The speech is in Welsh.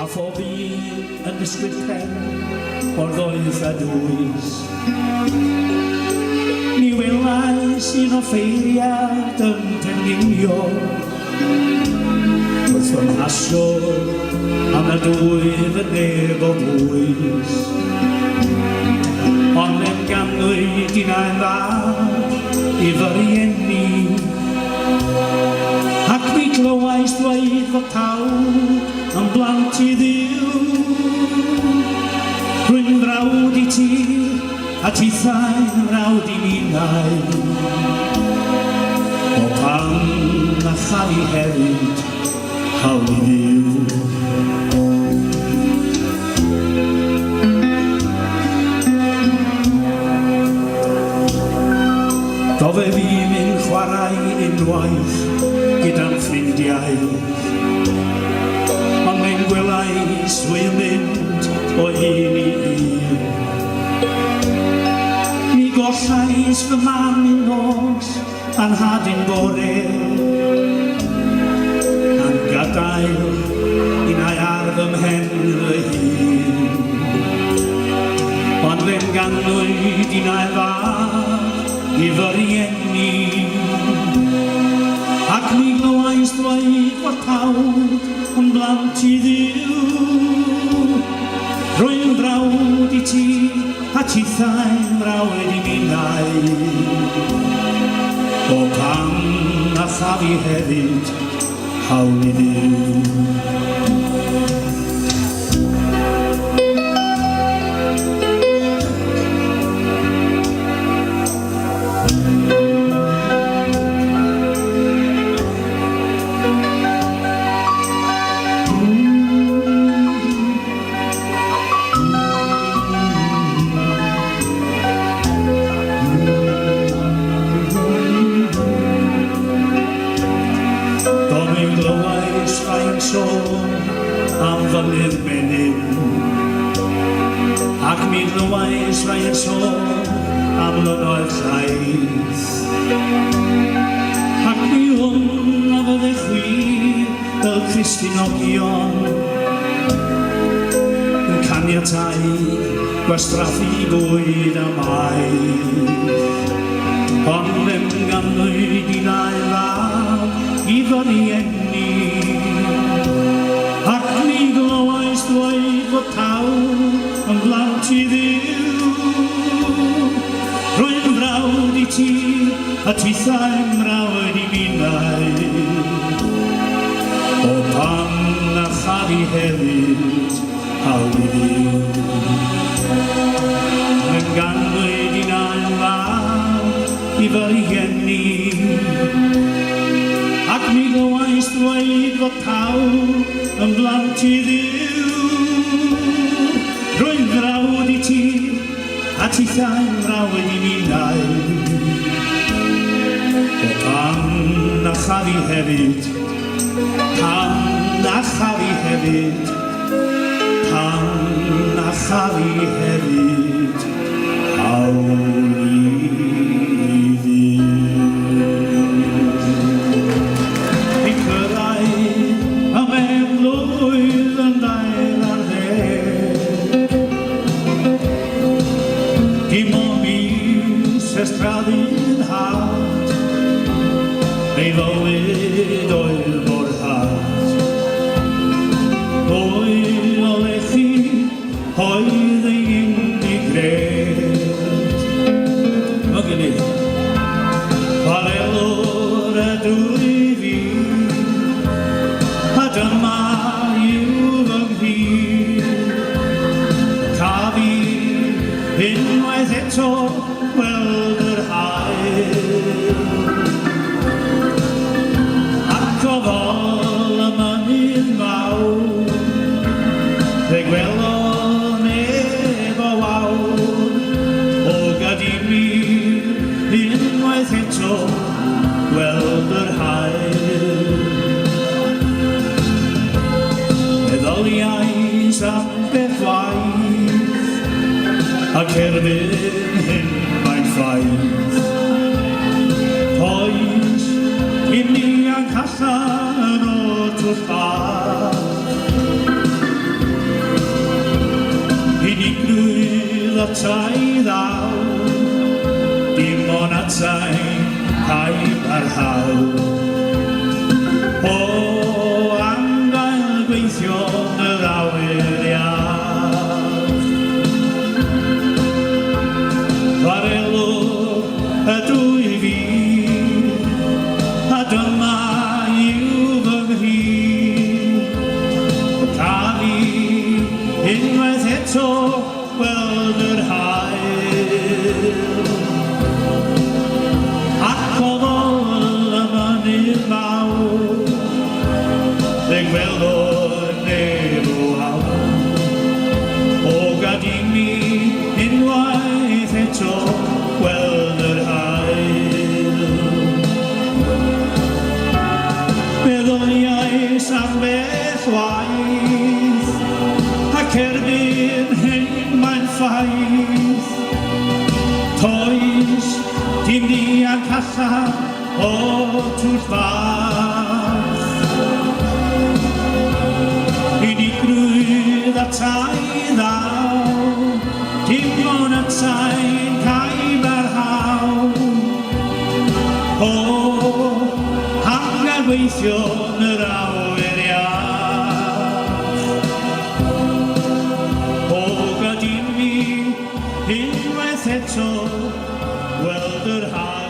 A phob fi yn ysgwyd pen o'r ddoeth a dwys. Ni welais un o ffeiriad yn tenlinio wrth fy mhasio am y dwydd yn neb o bwys. Ond yn ganwyd un a'n dda i fy rieni, ac mi glywais dweud fod pawb yn blant i Dduw. Rwy'n frawd i ti a tithau'n frawd i ninnau, o pan a chael i hefyd hawl i Dduw. Dofe fi mynd chwarae unwaith gyda'n ffrindiau, ond mae'n gwelais wy'n mynd o un i un. Mi gollais fy mam un nos a'n hadyn bore, a'n gadael un ai ardd ymhen fy hun. Ond fe'n ganwyd un ai fach i fy rieni, ac mi glywais dweud fod pawb yn blant i Dduw. Rwy'n frawd i ti a tithau'n frawd i ninnau, o pan a chaf i hefyd hawl i Dduw. Am fynydd menyn, ac mi glywais rhaid sôn am lynoedd llaeth, ac mi hwn a fydde chwi fel Cristinogion yn caniatáu gwastraffu bwyd a maith. Ond yn ganwyd un a'i fab i fy rieni, ac mi glywais dweud fod pawb yn blant i Dduw. Rwy'n frawd i ti a tithau'n frawd i ninnau, o pan a chaf i hefyd hawl i Dduw. Yn ganwyd un a'n fab i fy rieni, ac mi glywais dweud fod pawb yn blant i Dduw. Rwy'n frawd i ti a tithau'n frawd i ninnau, o pan a chaf i hefyd, pan a chaf i hefyd, pan a chaf i hefyd hawl i Estradydd had, ei fywyd oedd mor had. Oedd o lechi, oedd ei unig gred. O gynig, chwarelwr a dwy fi, a dyma yw fy nghyd. Caf i unwaith eto weld yr haul, ac o fol y mynydd mawr, fe gwelo neb o wawr, o gadimi unwaith eto weld yr haul. Meddoliais am beth waith, ac erbyn hyn mae'n ffaith. Oes un ni ac allan o twll bach, atai ddaw dim ond atai cael barhaw o angael gweithio yr awyr iach Farelwr ydw i fi a dyma yw fy nghri Cael i unwaith eto gweld yr hael ac o ddol y mynydd mawr fe gwelodd neb o awr o gadw mi unwaith eto gweld yr hael Meddylais am beth waith ac erbyn hyn mae'n ffaith Toes dim dianc allan o twrdd bach Unigrwydd a tai ddaw dim ond a tai'n cael barhaw o hangar weithio yn yr awyr iach o gadw mi unwaith eto gweld yr hael